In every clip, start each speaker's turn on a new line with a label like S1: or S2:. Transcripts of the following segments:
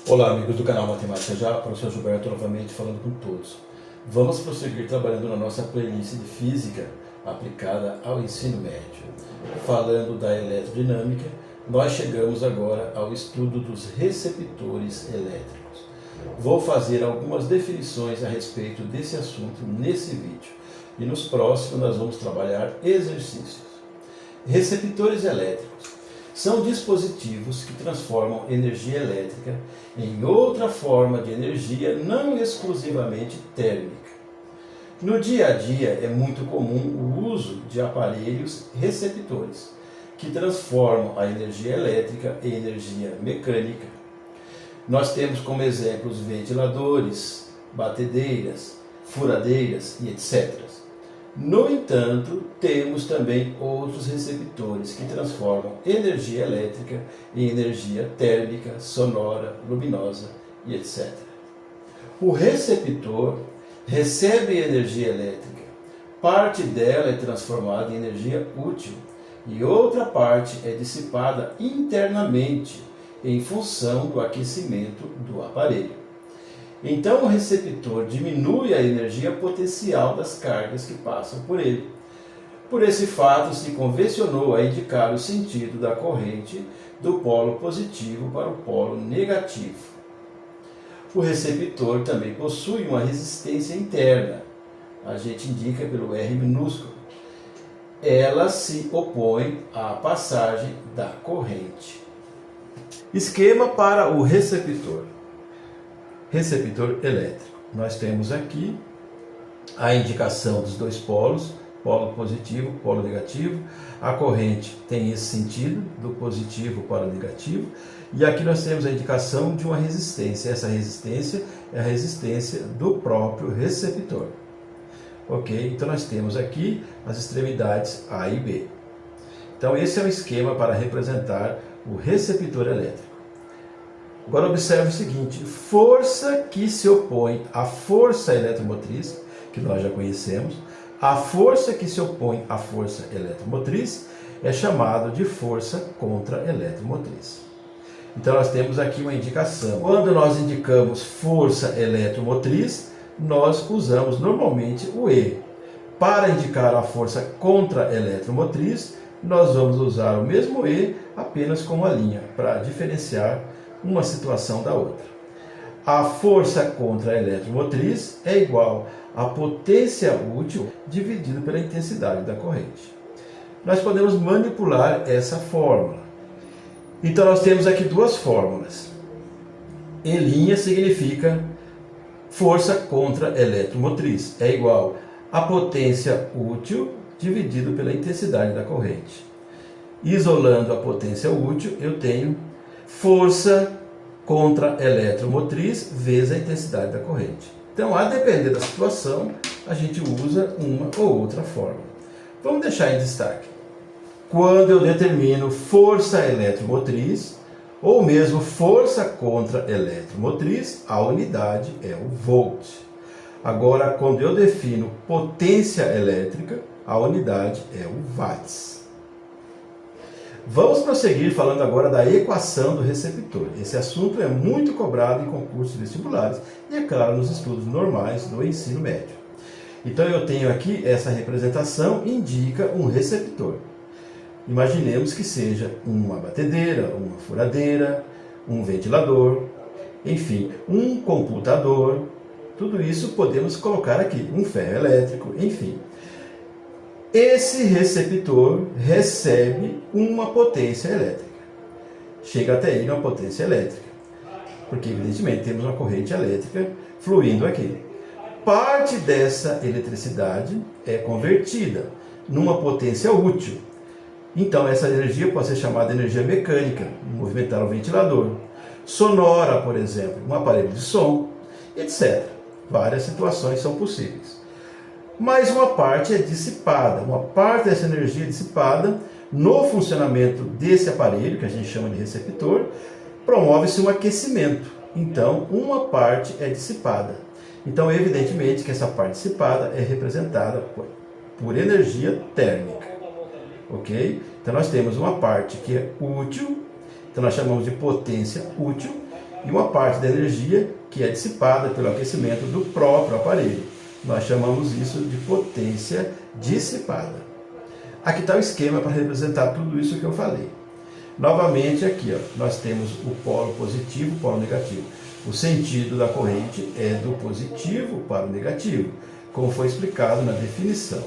S1: Olá, amigos do canal Matemática Já, professor Gilberto novamente falando com todos. Vamos prosseguir trabalhando na nossa playlist de Física aplicada ao ensino médio. Falando da eletrodinâmica, nós chegamos agora ao estudo dos receptores elétricos. Vou fazer algumas definições a respeito desse assunto nesse vídeo e nos próximos nós vamos trabalhar exercícios. Receptores elétricos são dispositivos que transformam energia elétrica em outra forma de energia não exclusivamente térmica. No dia a dia é muito comum o uso de aparelhos receptores, que transformam a energia elétrica em energia mecânica. Nós temos como exemplos ventiladores, batedeiras, furadeiras e etc. No entanto, temos também outros receptores que transformam energia elétrica em energia térmica, sonora, luminosa e etc. O receptor recebe energia elétrica. Parte dela é transformada em energia útil e outra parte é dissipada internamente em função do aquecimento do aparelho. Então o receptor diminui a energia potencial das cargas que passam por ele. Por esse fato, se convencionou a indicar o sentido da corrente do polo positivo para o polo negativo. O receptor também possui uma resistência interna, a gente indica pelo R minúsculo. Ela se opõe à passagem da corrente. Esquema para o receptor. Receptor elétrico. Nós temos aqui a indicação dos dois polos, polo positivo, polo negativo. A corrente tem esse sentido, do positivo para o negativo. E aqui nós temos a indicação de uma resistência. Essa resistência é a resistência do próprio receptor. Ok? Então nós temos aqui as extremidades A e B. Então esse é o esquema para representar o receptor elétrico. Agora observe o seguinte, força que se opõe à força eletromotriz, que nós já conhecemos, a força que se opõe à força eletromotriz é chamado de força contra-eletromotriz. Então nós temos aqui uma indicação. Quando nós indicamos força eletromotriz, nós usamos normalmente o E. Para indicar a força contra-eletromotriz, nós vamos usar o mesmo E, apenas com uma linha, para diferenciar uma situação da outra. A força contra-eletromotriz é igual à potência útil dividido pela intensidade da corrente. Nós podemos manipular essa fórmula. Então nós temos aqui duas fórmulas. E' significa força contra-eletromotriz, é igual à potência útil dividido pela intensidade da corrente. Isolando a potência útil, eu tenho força contra-eletromotriz vezes a intensidade da corrente. Então, a depender da situação, a gente usa uma ou outra fórmula. Vamos deixar em destaque. Quando eu determino força eletromotriz, ou mesmo força contra-eletromotriz, a unidade é o volt. Agora, quando eu defino potência elétrica, a unidade é o watts. Vamos prosseguir falando agora da equação do receptor. Esse assunto é muito cobrado em concursos vestibulares e, é claro, nos estudos normais do ensino médio. Então eu tenho aqui essa representação, indica um receptor. Imaginemos que seja uma batedeira, uma furadeira, um ventilador, enfim, um computador. Tudo isso podemos colocar aqui, um ferro elétrico, enfim. Esse receptor recebe uma potência elétrica. Chega até ele uma potência elétrica. Porque, evidentemente, temos uma corrente elétrica fluindo aqui. Parte dessa eletricidade é convertida numa potência útil. Então, essa energia pode ser chamada de energia mecânica, movimentar o ventilador. Sonora, por exemplo, um aparelho de som, etc. Várias situações são possíveis. Mas uma parte é dissipada, uma parte dessa energia é dissipada no funcionamento desse aparelho, que a gente chama de receptor, promove-se um aquecimento. Então, uma parte é dissipada. Então, evidentemente que essa parte dissipada é representada por energia térmica. Ok? Então, nós temos uma parte que é útil, então nós chamamos de potência útil, e uma parte da energia que é dissipada pelo aquecimento do próprio aparelho. Nós chamamos isso de potência dissipada. Aqui está o esquema para representar tudo isso que eu falei. Novamente aqui, ó, nós temos o polo positivo e o polo negativo. O sentido da corrente é do positivo para o negativo, como foi explicado na definição.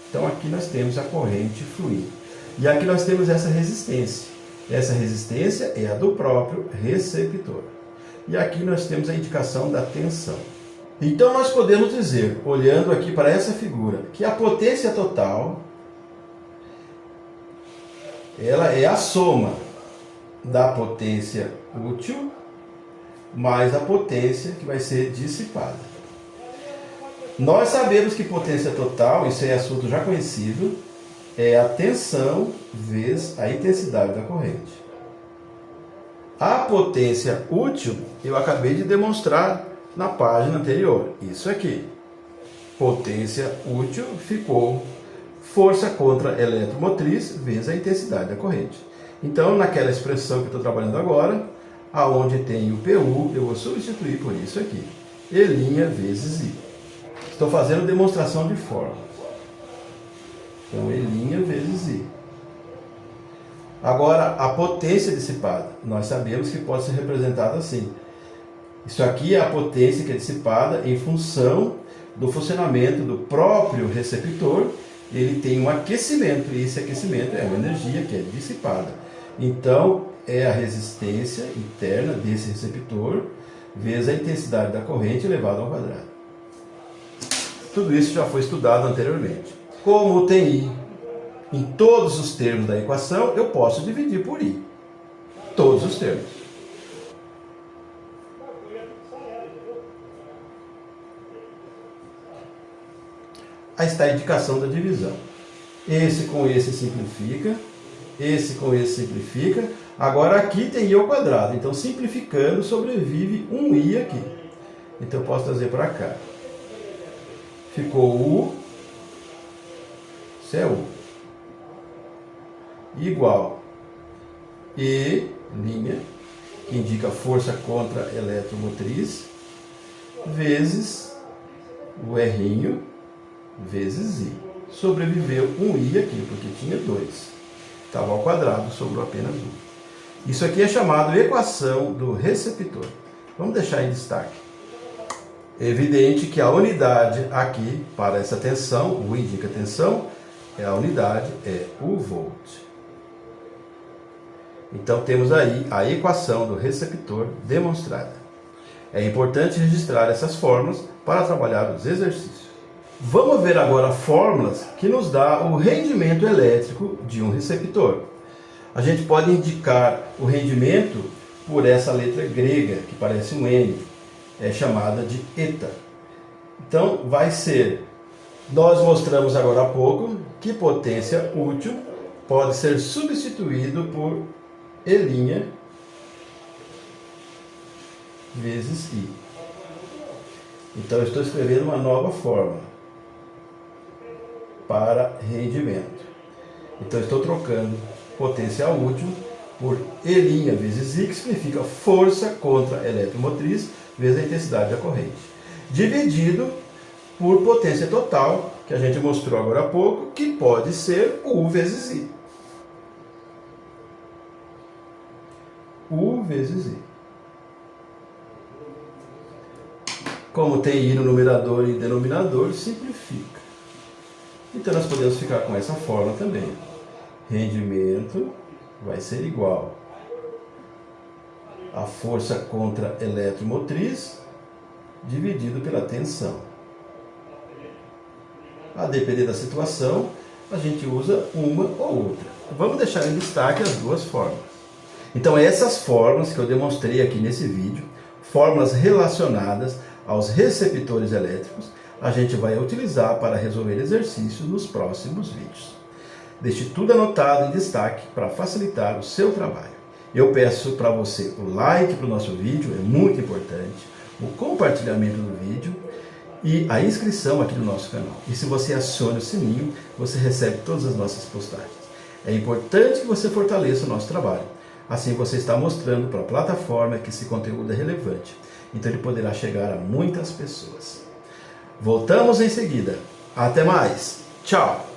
S1: Então aqui nós temos a corrente fluindo. E aqui nós temos essa resistência. Essa resistência é a do próprio receptor. E aqui nós temos a indicação da tensão. Então nós podemos dizer, olhando aqui para essa figura, que a potência total, ela é a soma da potência útil mais a potência que vai ser dissipada. Nós sabemos que potência total, isso é assunto já conhecido, é a tensão vezes a intensidade da corrente. A potência útil, eu acabei de demonstrar na página anterior. Isso aqui. Potência útil ficou força contra eletromotriz vezes a intensidade da corrente. Então, naquela expressão que eu estou trabalhando agora, aonde tem o PU, eu vou substituir por isso aqui. E' vezes I. Estou fazendo demonstração de fórmulas. Então, E' vezes I. Agora, a potência dissipada. Nós sabemos que pode ser representada assim. Isso aqui é a potência que é dissipada em função do funcionamento do próprio receptor. Ele tem um aquecimento, e esse aquecimento é uma energia que é dissipada. Então, é a resistência interna desse receptor vezes a intensidade da corrente elevada ao quadrado. Tudo isso já foi estudado anteriormente. Como tem I em todos os termos da equação, eu posso dividir por I. Todos os termos. Aí está a indicação da divisão. Esse com esse simplifica, esse com esse simplifica. Agora aqui tem I ao quadrado, então simplificando sobrevive um I aqui. Então eu posso trazer para cá. Ficou U, isso é U, igual E', que indica força contra eletromotriz, vezes o R' vezes I. Sobreviveu um I aqui, porque tinha 2. Estava ao quadrado, sobrou apenas 1. Isso aqui é chamado equação do receptor. Vamos deixar em destaque. É evidente que a unidade aqui, para essa tensão, o indica tensão, a unidade é o volt. Então temos aí a equação do receptor demonstrada. É importante registrar essas fórmulas para trabalhar os exercícios. Vamos ver agora fórmulas que nos dá o rendimento elétrico de um receptor. A gente pode indicar o rendimento por essa letra grega, que parece um N, é chamada de eta. Então vai ser, nós mostramos agora há pouco, que potência útil pode ser substituído por E' vezes I. Então eu estou escrevendo uma nova fórmula para rendimento. Então eu estou trocando potência útil por E' vezes I, que significa força contra eletromotriz vezes a intensidade da corrente, dividido por potência total, que a gente mostrou agora há pouco, que pode ser U vezes I. U vezes I. Como tem I no numerador e denominador, simplifica. Então nós podemos ficar com essa fórmula também. Rendimento vai ser igual a força contra eletromotriz dividido pela tensão. A depender da situação, a gente usa uma ou outra. Vamos deixar em destaque as duas fórmulas. Então essas fórmulas que eu demonstrei aqui nesse vídeo, fórmulas relacionadas aos receptores elétricos, a gente vai utilizar para resolver exercícios nos próximos vídeos. Deixe tudo anotado em destaque para facilitar o seu trabalho. Eu peço para você o like para o nosso vídeo, é muito importante, o compartilhamento do vídeo e a inscrição aqui no nosso canal. E se você aciona o sininho, você recebe todas as nossas postagens. É importante que você fortaleça o nosso trabalho. Assim você está mostrando para a plataforma que esse conteúdo é relevante. Então ele poderá chegar a muitas pessoas. Voltamos em seguida. Até mais. Tchau.